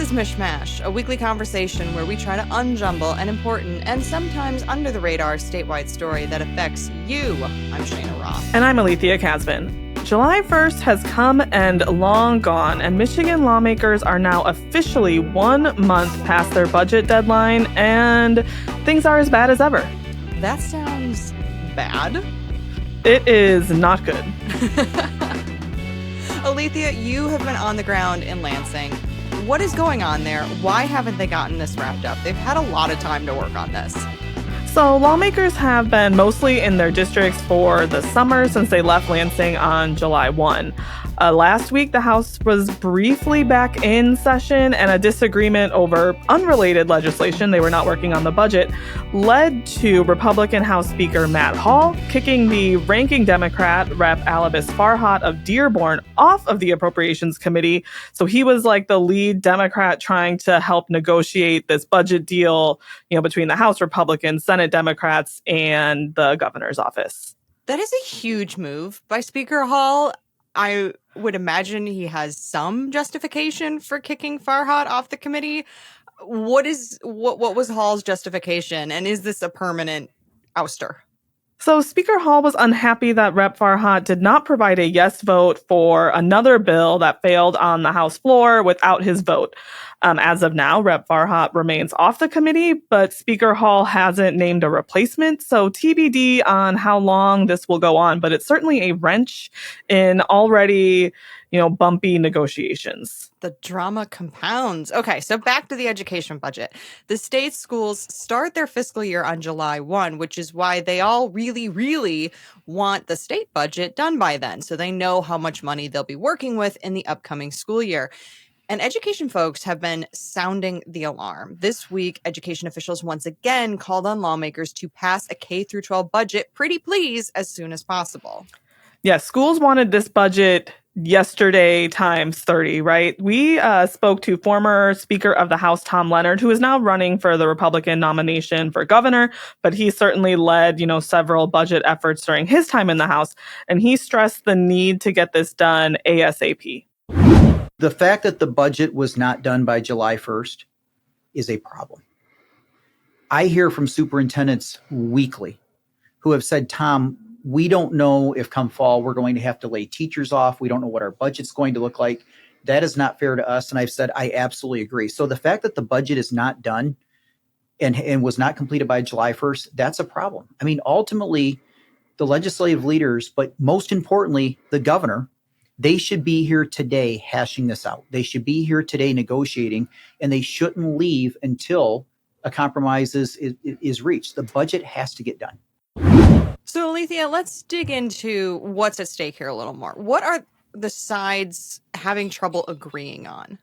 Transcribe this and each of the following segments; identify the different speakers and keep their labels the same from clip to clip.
Speaker 1: is MichMash, a weekly conversation where we try to unjumble an important and sometimes under-the-radar statewide story that affects you. I'm Cheyna Roth.
Speaker 2: And I'm Alethia Kasben. July 1st has come and long gone, and Michigan lawmakers are now officially 1 month past their budget deadline, and things are as bad as ever.
Speaker 1: That sounds bad.
Speaker 2: It is not good.
Speaker 1: Alethia, you have been on the ground in Lansing. What is going on there? Why haven't they gotten this wrapped up? They've had a lot of time to work on this.
Speaker 2: So lawmakers have been mostly in their districts for the summer since they left Lansing on July 1. Last week, the House was briefly back in session, and a disagreement over unrelated legislation, they were not working on the budget, led to Republican House Speaker Matt Hall kicking the ranking Democrat, Rep. Alibis Farhat of Dearborn, off of the Appropriations Committee. So he was like the lead Democrat trying to help negotiate this budget deal, between the House Republicans, Senate Democrats, and the governor's office.
Speaker 1: That is a huge move by Speaker Hall. I would imagine he has some justification for kicking Farhat off the committee. What was Hall's justification, and is this a permanent ouster?
Speaker 2: So Speaker Hall was unhappy that Rep. Farhat did not provide a yes vote for another bill that failed on the House floor without his vote. As of now, Rep. Farhat remains off the committee, but Speaker Hall hasn't named a replacement, so TBD on how long this will go on, but it's certainly a wrench in already, bumpy negotiations.
Speaker 1: The drama compounds. Okay, so back to the education budget. The state schools start their fiscal year on July 1, which is why they all really, really want the state budget done by then, so they know how much money they'll be working with in the upcoming school year. And education folks have been sounding the alarm. This week, education officials once again called on lawmakers to pass a K-12 budget, pretty please, as soon as possible.
Speaker 2: Yes, schools wanted this budget yesterday times 30, right? We spoke to former Speaker of the House, Tom Leonard, who is now running for the Republican nomination for governor, but he certainly led, several budget efforts during his time in the House, and he stressed the need to get this done ASAP.
Speaker 3: The fact that the budget was not done by July 1st is a problem. I hear from superintendents weekly who have said, Tom, we don't know if come fall we're going to have to lay teachers off. We don't know what our budget's going to look like. That is not fair to us. And I've said, I absolutely agree. So the fact that the budget is not done and was not completed by July 1st, that's a problem. I mean, ultimately, the legislative leaders, but most importantly, the governor, they should be here today hashing this out. They should be here today negotiating, and they shouldn't leave until a compromise is reached. The budget has to get done.
Speaker 1: So, Alethia, let's dig into what's at stake here a little more. What are the sides having trouble agreeing on?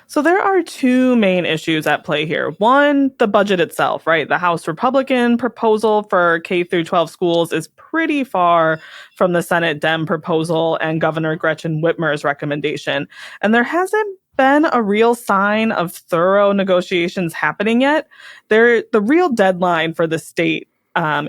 Speaker 2: So there are two main issues at play here. One, the budget itself, right? The House Republican proposal for K-12 schools is pretty far from the Senate Dem proposal and Governor Gretchen Whitmer's recommendation. And there hasn't been a real sign of thorough negotiations happening yet. The real deadline for the state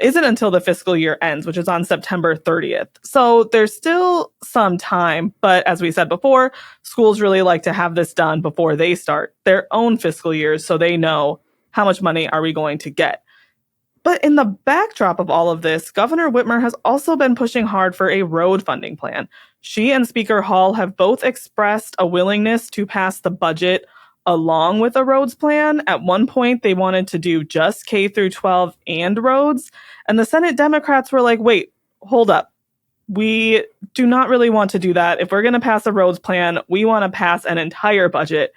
Speaker 2: isn't until the fiscal year ends, which is on September 30th. So there's still some time. But as we said before, schools really like to have this done before they start their own fiscal years so they know how much money are we going to get. But in the backdrop of all of this, Governor Whitmer has also been pushing hard for a road funding plan. She and Speaker Hall have both expressed a willingness to pass the budget along with a roads plan. At one point, they wanted to do just K-12 and roads. And the Senate Democrats were like, wait, hold up. We do not really want to do that. If we're going to pass a roads plan, we want to pass an entire budget.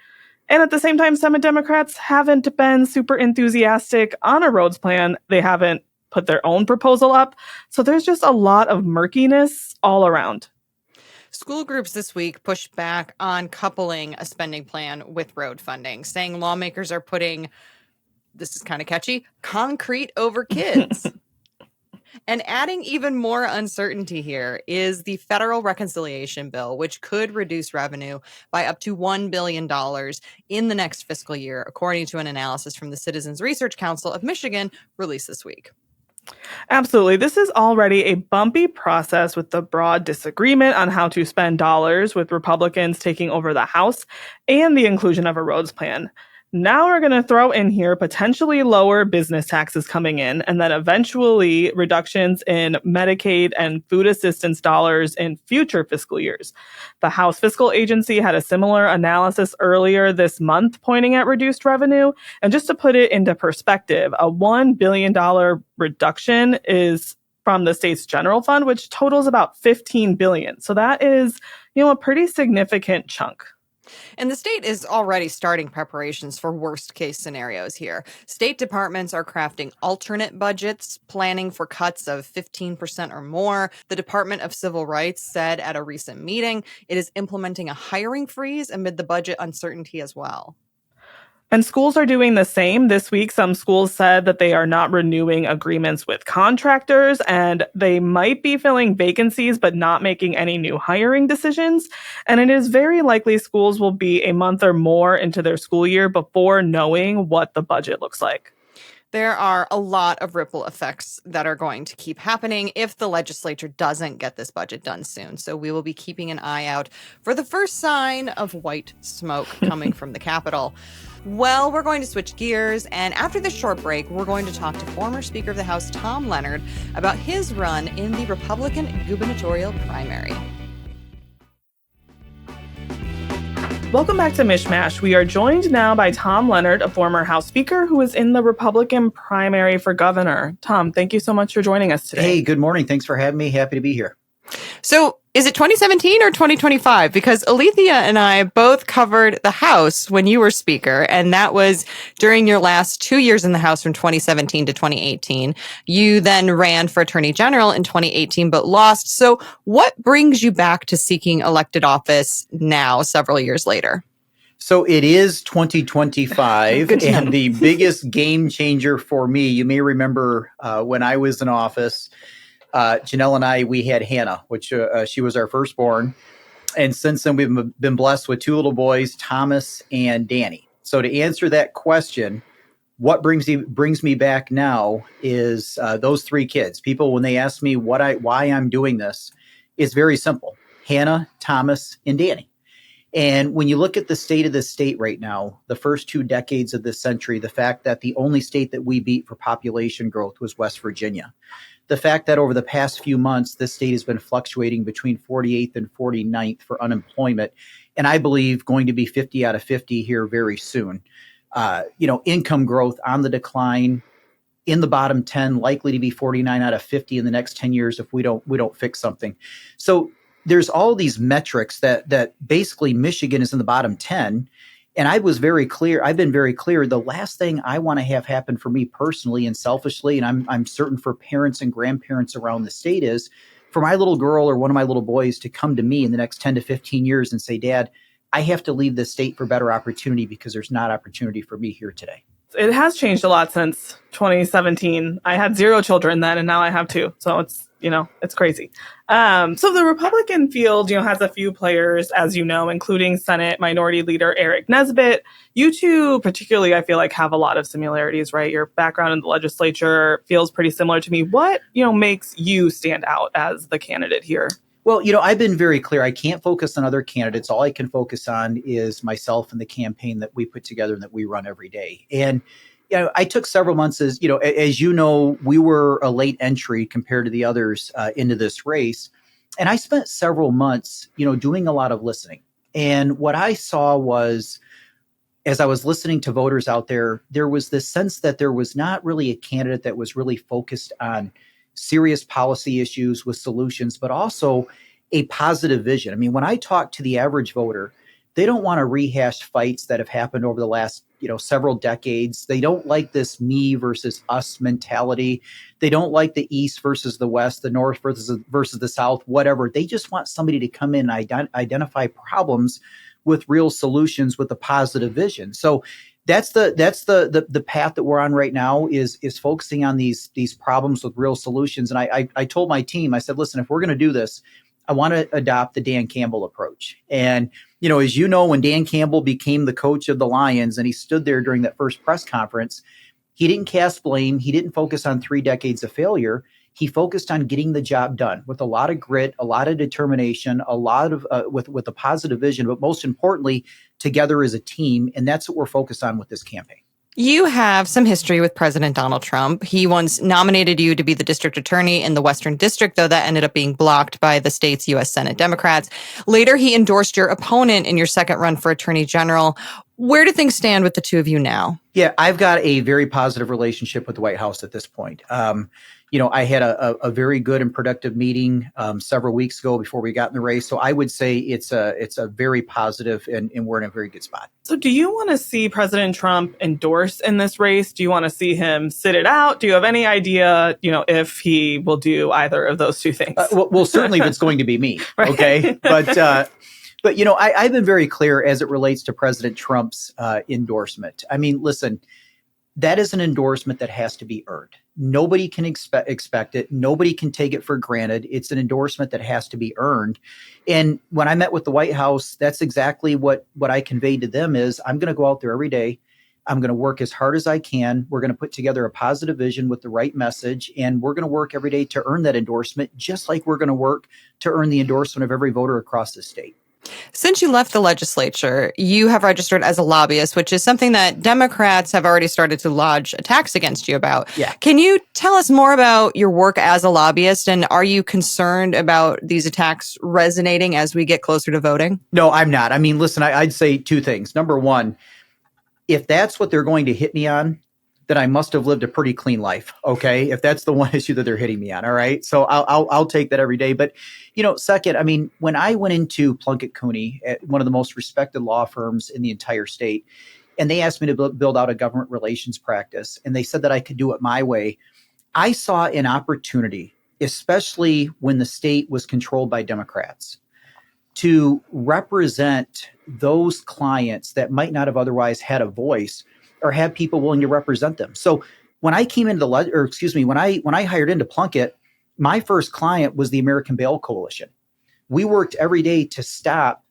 Speaker 2: And at the same time, Senate Democrats haven't been super enthusiastic on a roads plan. They haven't put their own proposal up. So there's just a lot of murkiness all around.
Speaker 1: School groups this week pushed back on coupling a spending plan with road funding, saying lawmakers are putting, this is kind of catchy, concrete over kids. And adding even more uncertainty here is the federal reconciliation bill, which could reduce revenue by up to $1 billion in the next fiscal year, according to an analysis from the Citizens Research Council of Michigan released this week.
Speaker 2: Absolutely. This is already a bumpy process with the broad disagreement on how to spend dollars, with Republicans taking over the House and the inclusion of a roads plan. Now we're going to throw in here potentially lower business taxes coming in, and then eventually reductions in Medicaid and food assistance dollars in future fiscal years. The House Fiscal Agency had a similar analysis earlier this month pointing at reduced revenue. And just to put it into perspective, a $1 billion reduction is from the state's general fund, which totals about $15 billion. So that is, a pretty significant chunk.
Speaker 1: And the state is already starting preparations for worst case scenarios here. State departments are crafting alternate budgets, planning for cuts of 15% or more. The Department of Civil Rights said at a recent meeting it is implementing a hiring freeze amid the budget uncertainty as well.
Speaker 2: And schools are doing the same. This week, some schools said that they are not renewing agreements with contractors, and they might be filling vacancies but not making any new hiring decisions. And it is very likely schools will be a month or more into their school year before knowing what the budget looks like.
Speaker 1: There are a lot of ripple effects that are going to keep happening if the legislature doesn't get this budget done soon. So we will be keeping an eye out for the first sign of white smoke coming from the Capitol. Well, we're going to switch gears, and after this short break, we're going to talk to former Speaker of the House Tom Leonard about his run in the Republican gubernatorial primary.
Speaker 2: Welcome back to MichMash. We are joined now by Tom Leonard, a former House Speaker who is in the Republican primary for governor. Tom, thank you so much for joining us today.
Speaker 3: Hey, good morning. Thanks for having me. Happy to be here.
Speaker 1: So is it 2017 or 2025? Because Alethia and I both covered the House when you were Speaker, and that was during your last 2 years in the House from 2017 to 2018. You then ran for Attorney General in 2018, but lost. So what brings you back to seeking elected office now, several years later?
Speaker 3: So it is 2025, and the biggest game changer for me, you may remember when I was in office, Janelle and I, we had Hannah, which she was our firstborn. And since then, we've been blessed with two little boys, Thomas and Danny. So to answer that question, what brings me back now is those three kids. People, when they ask me why I'm doing this, it's very simple. Hannah, Thomas, and Danny. And when you look at the state of the state right now, the first 2 decades of this century, the fact that the only state that we beat for population growth was West Virginia. The fact that over the past few months, this state has been fluctuating between 48th and 49th for unemployment, and I believe going to be 50 out of 50 here very soon. Income growth on the decline, in the bottom 10, likely to be 49 out of 50 in the next 10 years if we don't fix something. So there's all these metrics that basically Michigan is in the bottom 10. And I was very clear. I've been very clear. The last thing I want to have happen for me personally and selfishly, and I'm certain for parents and grandparents around the state, is for my little girl or one of my little boys to come to me in the next 10 to 15 years and say, Dad, I have to leave the state for better opportunity because there's not opportunity for me here today.
Speaker 2: It has changed a lot since 2017. I had 0 children then, and now I have 2. So it's crazy. So the Republican field, has a few players, as you know, including Senate Minority Leader Eric Nesbitt. You two particularly, I feel like, have a lot of similarities, right? Your background in the legislature feels pretty similar to me. What, makes you stand out as the candidate here?
Speaker 3: Well, I've been very clear. I can't focus on other candidates. All I can focus on is myself and the campaign that we put together and that we run every day. And I took several months as we were a late entry compared to the others into this race. And I spent several months, doing a lot of listening. And what I saw was, as I was listening to voters out there, there was this sense that there was not really a candidate that was really focused on serious policy issues with solutions, but also a positive vision. I mean, when I talk to the average voter, they don't want to rehash fights that have happened over the last, several decades. They don't like this me versus us mentality. They don't like the East versus the West, the North versus the South, whatever. They just want somebody to come in and identify problems with real solutions with a positive vision. So that's the path that we're on right now is focusing on these problems with real solutions. And I told my team, I said, listen, if we're going to do this, I want to adopt the Dan Campbell approach. And, as when Dan Campbell became the coach of the Lions and he stood there during that first press conference, He didn't cast blame. He didn't focus on 3 decades of failure. He focused on getting the job done with a lot of grit, a lot of determination, a lot of with a positive vision, but most importantly, together as a team. And that's what we're focused on with this campaign.
Speaker 1: You have some history with President Donald Trump. He once nominated you to be the district attorney in the Western District, though that ended up being blocked by the state's U.S. Senate Democrats. Later, he endorsed your opponent in your second run for attorney general. Where do things stand with the two of you now?
Speaker 3: Yeah, I've got a very positive relationship with the White House at this point. I had a very good and productive meeting several weeks ago before we got in the race. So I would say it's a very positive, and we're in a very good spot.
Speaker 2: So do you want to see President Trump endorse in this race? Do you want to see him sit it out? Do you have any idea, if he will do either of those two things?
Speaker 3: Well, certainly if it's going to be me.
Speaker 2: Right.
Speaker 3: Okay. But I've been very clear as it relates to President Trump's endorsement. I mean, listen, that is an endorsement that has to be earned. Nobody can expect it. Nobody can take it for granted. It's an endorsement that has to be earned. And when I met with the White House, that's exactly what I conveyed to them is I'm going to go out there every day. I'm going to work as hard as I can. We're going to put together a positive vision with the right message, and we're going to work every day to earn that endorsement, just like we're going to work to earn the endorsement of every voter across the state.
Speaker 1: Since you left the legislature, you have registered as a lobbyist, which is something that Democrats have already started to lodge attacks against you about.
Speaker 3: Yeah.
Speaker 1: Can you tell us more about your work as a lobbyist, and are you concerned about these attacks resonating as we get closer to voting?
Speaker 3: No, I'm not. I mean, listen, I'd say two things. Number one, if that's what they're going to hit me on, then I must have lived a pretty clean life. Okay. If that's the one issue that they're hitting me on. All right. So I'll take that every day. But, second, I mean, when I went into Plunkett Cooney, at one of the most respected law firms in the entire state, and they asked me to build out a government relations practice, and they said that I could do it my way, I saw an opportunity, especially when the state was controlled by Democrats, to represent those clients that might not have otherwise had a voice or have people willing to represent them. So when I came into when I hired into Plunkett, my first client was the American Bail Coalition. We worked every day to stop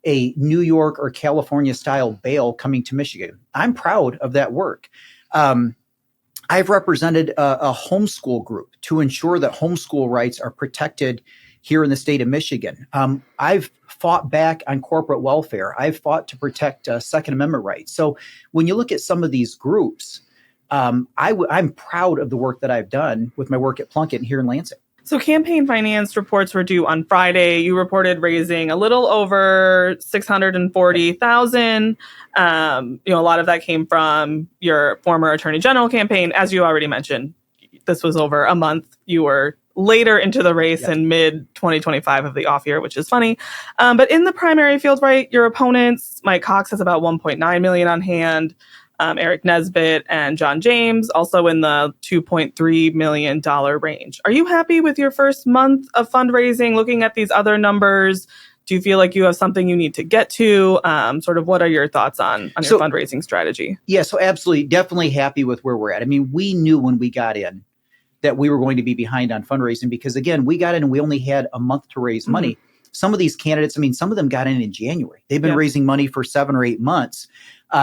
Speaker 3: a New York or California style bail coming to Michigan. I'm proud of that work. I've represented a homeschool group to ensure that homeschool rights are protected here in the state of Michigan. I've fought back on corporate welfare. I've fought to protect Second Amendment rights. So when you look at some of these groups, I'm proud of the work that I've done with my work at Plunkett here in Lansing.
Speaker 2: So campaign finance reports were due on Friday. You reported raising a little over $640,000. A lot of that came from your former Attorney General campaign. As you already mentioned, this was over a month. You were later into the race in mid-2025 of the off year, which is funny. But in the primary field, right, your opponents, Mike Cox has about $1.9 million on hand. Eric Nesbitt and John James, also in the $2.3 million range. Are you happy with your first month of fundraising? Looking at these other numbers, do you feel like you have something you need to get to? What are your thoughts on your fundraising strategy?
Speaker 3: Yeah, so absolutely, definitely happy with where we're at. I mean, we knew when we got in that we were going to be behind on fundraising because, again, we got in and we only had a month to raise money. Some of these candidates, I mean, some of them got in January. They've been raising money for 7 or 8 months.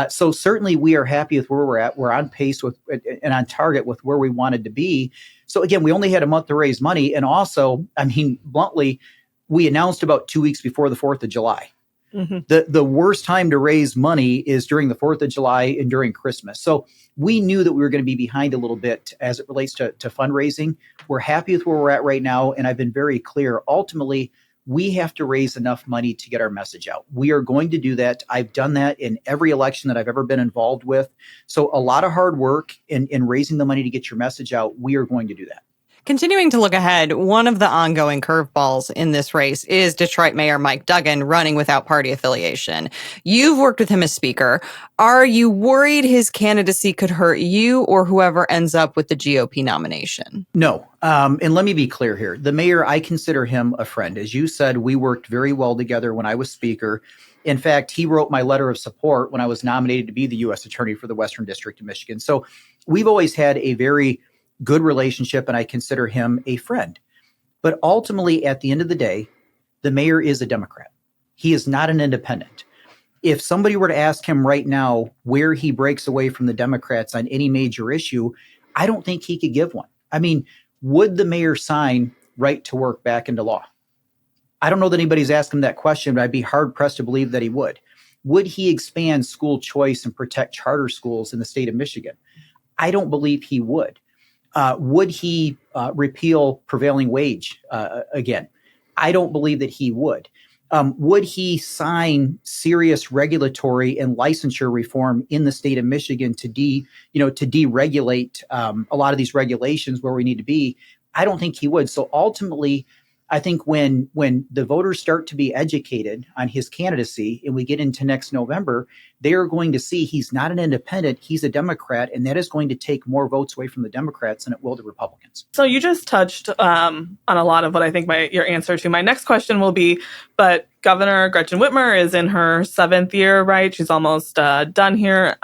Speaker 3: So certainly we are happy with where we're at. We're on pace with and on target with where we wanted to be. So again, we only had a month to raise money. And also, I mean, bluntly, we announced about 2 weeks before the 4th of July. The worst time to raise money is during the 4th of July and during Christmas. So we knew that we were going to be behind a little bit as it relates to fundraising. We're happy with where we're at right now. And I've been very clear. Ultimately, we have to raise enough money to get our message out. We are going to do that. I've done that in every election that I've ever been involved with. So a lot of hard work in raising the money to get your message out. We are going to do that.
Speaker 1: Continuing to look ahead, one of the ongoing curveballs in this race is Detroit Mayor Mike Duggan running without party affiliation. You've worked with him as Speaker. Are you worried his candidacy could hurt you or whoever ends up with the GOP nomination?
Speaker 3: No. And let me be clear here. The mayor, I consider him a friend. As you said, we worked very well together when I was Speaker. In fact, he wrote my letter of support when I was nominated to be the U.S. Attorney for the Western District of Michigan. So we've always had a very good relationship, and I consider him a friend. But ultimately, at the end of the day, the mayor is a Democrat. He is not an independent. If somebody were to ask him right now where he breaks away from the Democrats on any major issue, I don't think he could give one. I mean, would the mayor sign right to work back into law? I don't know that anybody's asked him that question, but I'd be hard pressed to believe that he would. Would he expand school choice and protect charter schools in the state of Michigan? I don't believe he would. Would he repeal prevailing wage again? I don't believe that he would. Would he sign serious regulatory and licensure reform in the state of Michigan to deregulate a lot of these regulations where we need to be? I don't think he would. So ultimately, I think when the voters start to be educated on his candidacy and we get into next November, they are going to see he's not an independent, he's a Democrat, and that is going to take more votes away from the Democrats than it will the Republicans.
Speaker 2: So you just touched on a lot of what I think your answer to my next question will be, but Governor Gretchen Whitmer is in her 7th year, right? She's almost done here.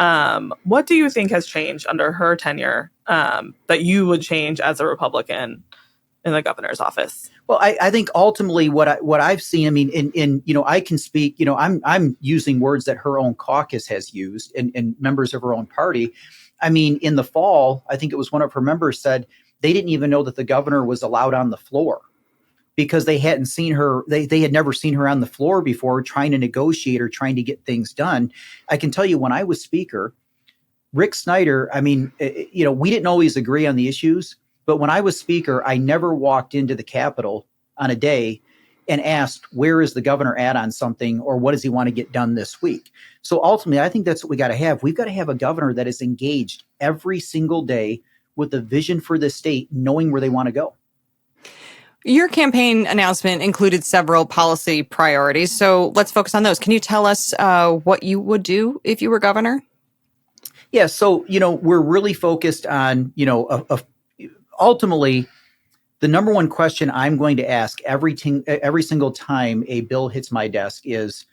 Speaker 2: What do you think has changed under her tenure that you would change as a Republican in the governor's office?
Speaker 3: Well, I think ultimately what I've seen, I mean, I can speak, I'm using words that her own caucus has used and members of her own party. I mean, in the fall, I think it was one of her members said they didn't even know that the governor was allowed on the floor because they hadn't seen her. They had never seen her on the floor before trying to negotiate or trying to get things done. I can tell you when I was speaker, Rick Snyder, I mean, we didn't always agree on the issues. But when I was speaker, I never walked into the Capitol on a day and asked, where is the governor at on something or what does he want to get done this week? So ultimately, I think that's what we got to have. We've got to have a governor that is engaged every single day with a vision for the state, knowing where they want to go.
Speaker 1: Your campaign announcement included several policy priorities. So let's focus on those. Can you tell us what you would do if you were governor?
Speaker 3: Yeah. So, we're really focused on, ultimately, the number one question I'm going to ask every single time a bill hits my desk is,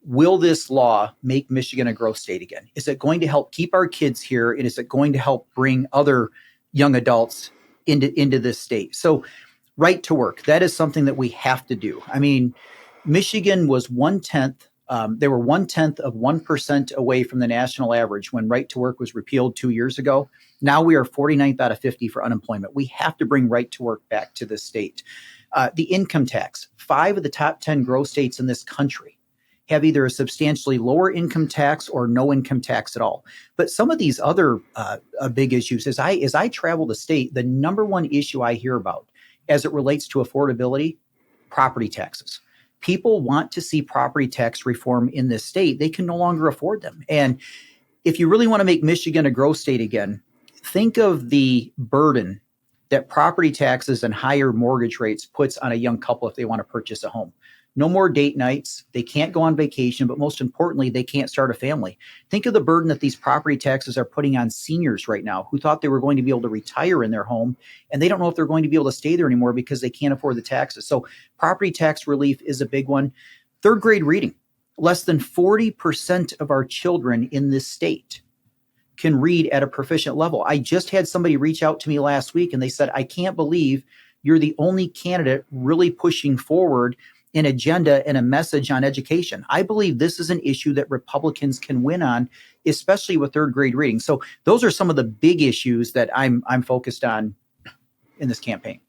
Speaker 3: will this law make Michigan a growth state again? Is it going to help keep our kids here? And is it going to help bring other young adults into this state? So right to work, that is something that we have to do. I mean, Michigan was 1/10. They were 1/10 of 1% away from the national average when right to work was repealed 2 years ago. Now we are 49th out of 50 for unemployment. We have to bring right to work back to the state. The income tax, 5 of the top 10 growth states in this country have either a substantially lower income tax or no income tax at all. But some of these other big issues, as I travel the state, the number one issue I hear about as it relates to affordability, property taxes. People want to see property tax reform in this state. They can no longer afford them. And if you really want to make Michigan a growth state again, think of the burden that property taxes and higher mortgage rates puts on a young couple if they want to purchase a home. No more date nights. They can't go on vacation, but most importantly, they can't start a family. Think of the burden that these property taxes are putting on seniors right now who thought they were going to be able to retire in their home, and they don't know if they're going to be able to stay there anymore because they can't afford the taxes. So property tax relief is a big one. 3rd grade reading. Less than 40% of our children in this state can read at a proficient level. I just had somebody reach out to me last week and they said, I can't believe you're the only candidate really pushing forward an agenda and a message on education. I believe this is an issue that Republicans can win on, especially with 3rd grade reading. So those are some of the big issues that I'm focused on in this campaign.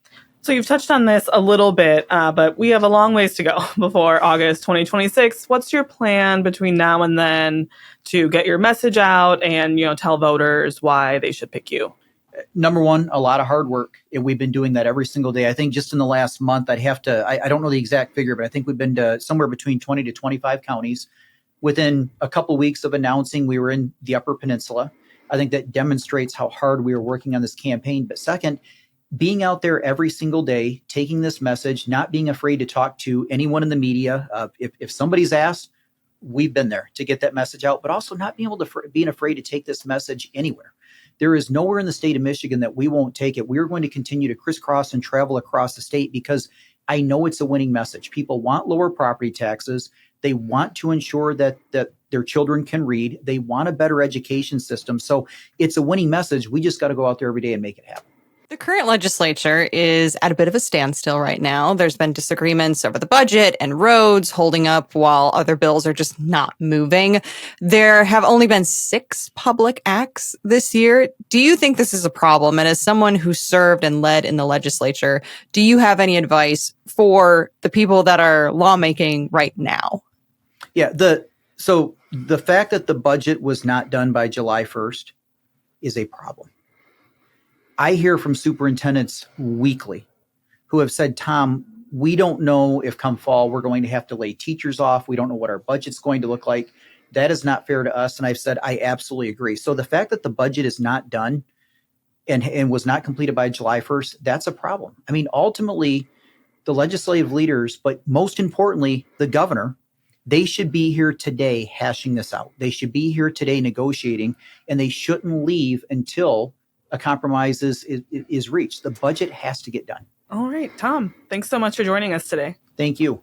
Speaker 2: So you've touched on this a little bit, but we have a long ways to go before August 2026. What's your plan between now and then to get your message out and, tell voters why they should pick you?
Speaker 3: Number one, a lot of hard work. And we've been doing that every single day. I think just in the last month, I don't know the exact figure, but I think we've been to somewhere between 20 to 25 counties. Within a couple of weeks of announcing we were in the Upper Peninsula, I think that demonstrates how hard we are working on this campaign. But second, being out there every single day, taking this message, not being afraid to talk to anyone in the media. If somebody's asked, we've been there to get that message out, but also not being afraid to take this message anywhere. There is nowhere in the state of Michigan that we won't take it. We're going to continue to crisscross and travel across the state because I know it's a winning message. People want lower property taxes. They want to ensure that their children can read. They want a better education system. So it's a winning message. We just got to go out there every day and make it happen.
Speaker 1: The current legislature is at a bit of a standstill right now. There's been disagreements over the budget and roads holding up while other bills are just not moving. There have only been 6 public acts this year. Do you think this is a problem? And as someone who served and led in the legislature, do you have any advice for the people that are lawmaking right now?
Speaker 3: Yeah, so the fact that the budget was not done by July 1st is a problem. I hear from superintendents weekly who have said, Tom, we don't know if come fall we're going to have to lay teachers off. We don't know what our budget's going to look like. That is not fair to us. And I've said, I absolutely agree. So the fact that the budget is not done and was not completed by July 1st, that's a problem. I mean, ultimately, the legislative leaders, but most importantly, the governor, they should be here today hashing this out. They should be here today negotiating, and they shouldn't leave until a compromise is reached. The budget has to get done.
Speaker 2: All right, Tom, thanks so much for joining us today.
Speaker 3: Thank you.